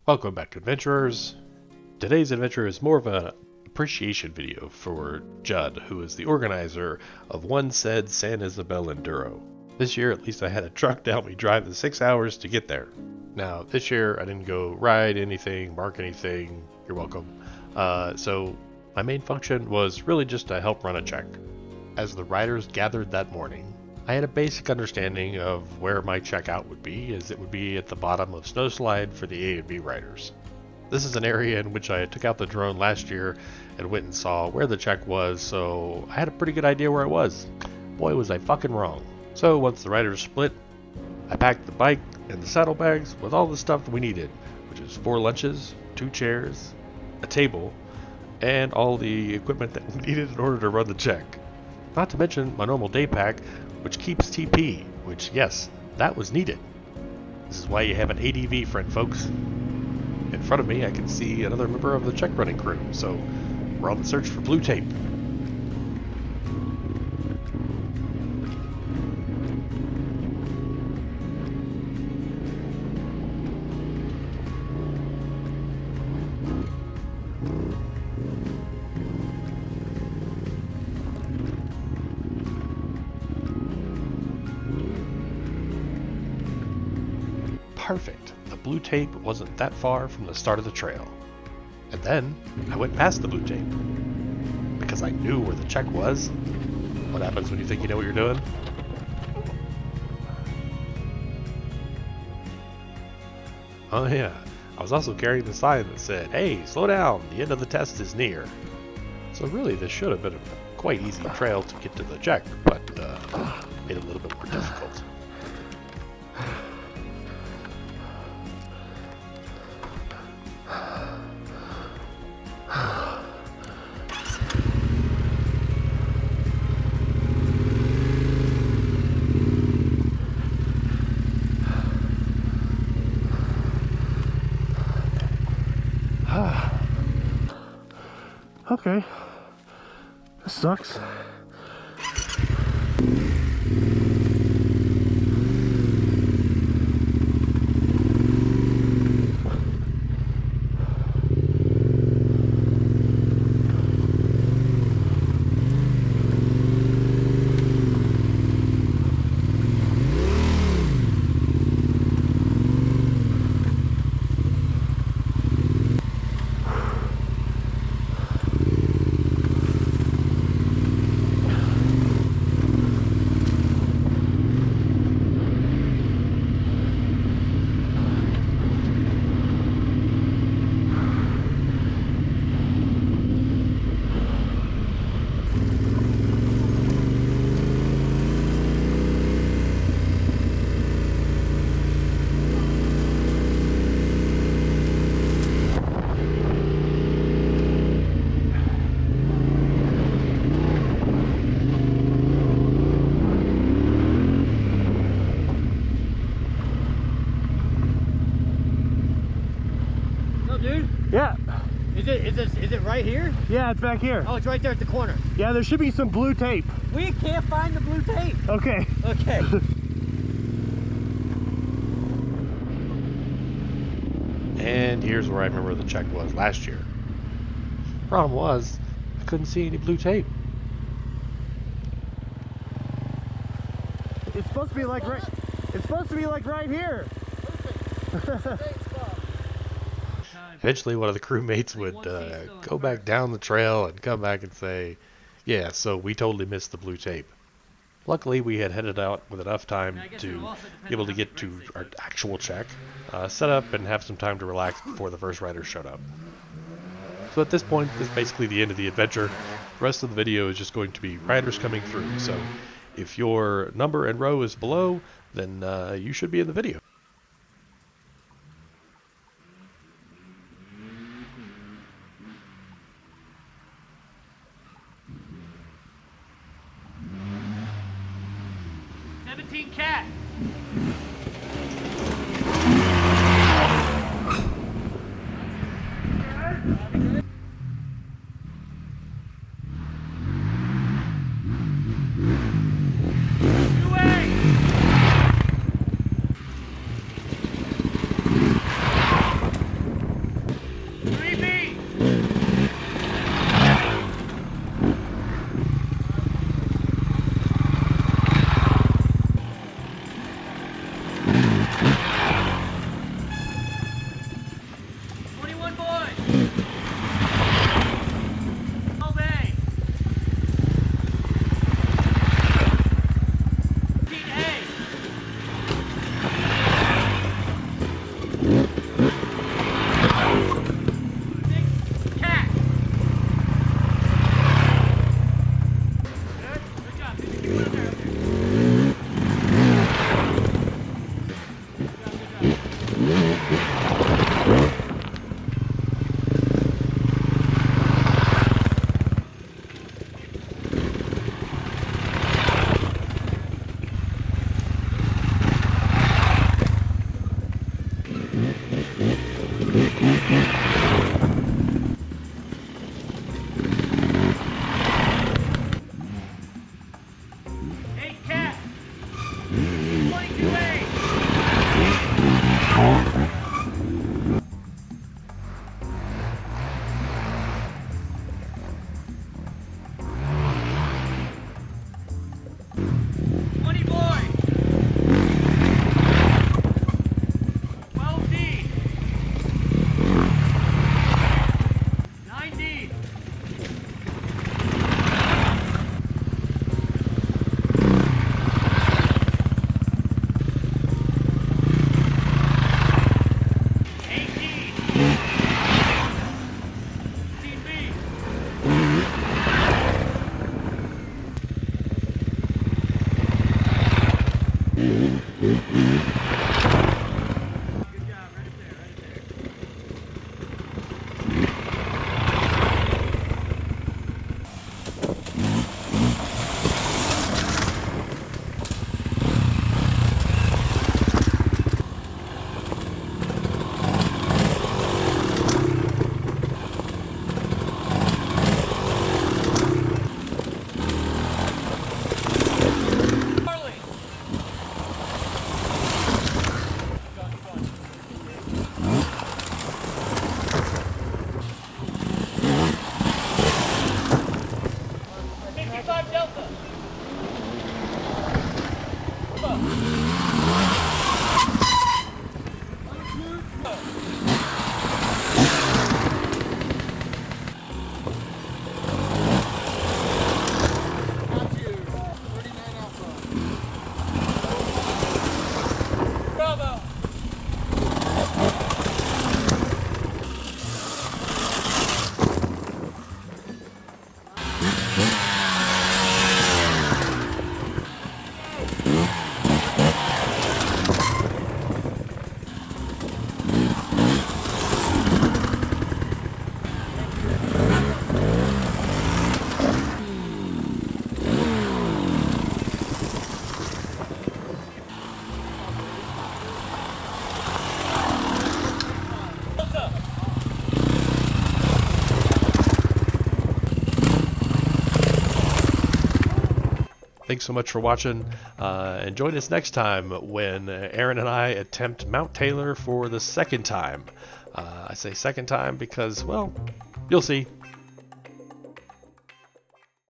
Welcome back, adventurers. Today's adventure is more of an appreciation video for Judd, who is the organizer of one said San Isabel enduro. This year, at least I had a truck to help me drive the 6 hours to get there. Now, this year I didn't go ride anything, mark anything, you're welcome. So my main function was really just to help run a check. As the riders gathered that morning, I had a basic understanding of where my checkout would be, as it would be at the bottom of Snowslide for the A and B riders. This is an area in which I took out the drone last year and went and saw where the check was, so I had a pretty good idea where it was. Boy, was I fucking wrong. So once the riders split, I packed the bike and the saddlebags with all the stuff we needed, which is 4 lunches, 2 chairs, a table, and all the equipment that we needed in order to run the check. Not to mention my normal day pack, which keeps TP, which, yes, that was needed. This is why you have an ADV friend, folks. In front of me, I can see another member of the check running crew, so we're on the search for blue tape. Perfect. The blue tape wasn't that far from the start of the trail. And then I went past the blue tape because I knew where the check was. What happens when you think you know what you're doing? Oh yeah, I was also carrying the sign that said, "Hey, slow down, the end of the test is near." So really this should have been a quite easy trail to get to the check, but made it a little bit more difficult. Okay, this sucks. Yeah. Is it right here? Yeah, it's back here. Oh, it's right there at the corner. Yeah, there should be some blue tape. We can't find the blue tape. Okay. Okay. And here's where I remember the check was last year. Problem was, I couldn't see any blue tape. It's supposed to be like right. It's supposed to be like right here. Eventually, one of the crewmates would go back down the trail and come back and say, "Yeah, so we totally missed the blue tape." Luckily, we had headed out with enough time to be able to get to our actual check, set up, and have some time to relax before the first rider showed up. So at this point, this is basically the end of the adventure. The rest of the video is just going to be riders coming through. So if your number and row is below, then you should be in the video. Cat. line. Obey. 15A. Cat. Good job. Keep it there. Hey, cat. 22A. Money boy. 12D. 9D. 18. 15B. Good job, right there, right there. Charlie. Keep going. 55 Delta. Bravo. Delta. Thanks so much for watching, and join us next time when Aaron and I attempt Mount Taylor for the second time. I say second time because, well, you'll see.